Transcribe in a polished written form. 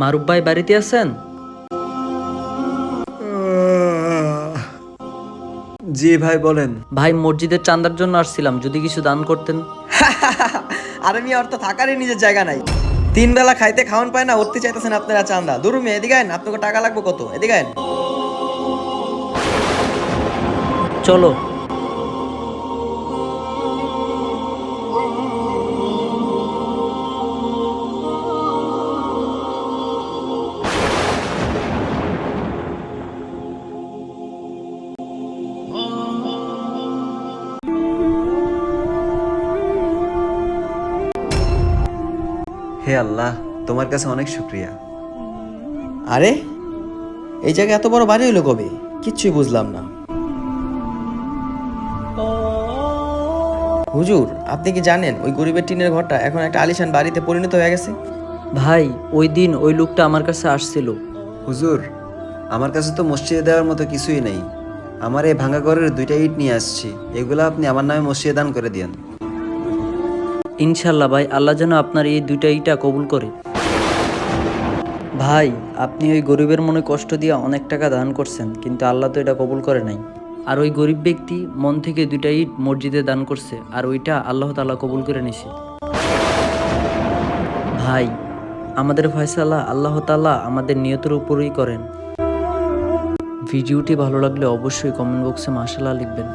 মারুফ ভাই বাড়িতে আছেন? জি ভাই বলেন। ভাই মসজিদের চাঁদার জন্য আসছিলাম, যদি কিছু দান করতেন। আরে মিয়া, ওর তো থাকারই নিজের জায়গা নাই। 3 বেলা খাইতে খাওয়ান পায় না, উঠতে চাইতেছেন আপনারা চান্দা? দূর মিয়া, এদিকে আইন, আপনাকে টাকা লাগবে কত, এদিকে আইন। চলো। হে আল্লাহ, তোমার কাছে অনেক শুক্রিয়া। আরে এই জায়গায় এত বড় বাড়ি হইলো কবে? কিচ্ছুই বুঝলাম না। হুজুর, আপনি কি জানেন ওই গরিবের টিনের ঘরটা এখন একটা আলিশান বাড়িতে পরিণত হয়ে গেছে? ভাই ওই দিন ওই লোকটা আমার কাছে আসছিল। হুজুর, আমার কাছে তো মসজিদে দেওয়ার মতো কিছুই নেই। আমার এই ভাঙা ঘরের 2টা ইট নিয়ে আসছি, এগুলো আপনি আমার নামে মসজিদে দান করে দিন। ইনশাল্লাহ ভাই, আল্লাহ যেন আপনার এই দুইটা ইটা কবুল করে। ভাই আপনি ওই গরিবের মনে কষ্ট দিয়ে অনেক টাকা দান করছেন, কিন্তু আল্লাহ তো এটা কবুল করে নাই। আর ওই গরিব ব্যক্তি মন থেকে দুইটা ইট মসজিদে দান করছে, আর ওইটা আল্লাহ তাআলা কবুল করে নিছে। ভাই আমাদের ফয়সালা আল্লাহ তাআলা আমাদের নিয়তের উপরই করেন। ভিডিওটি ভালো লাগলে অবশ্যই কমেন্ট বক্সে মাশাআল্লাহ লিখবেন।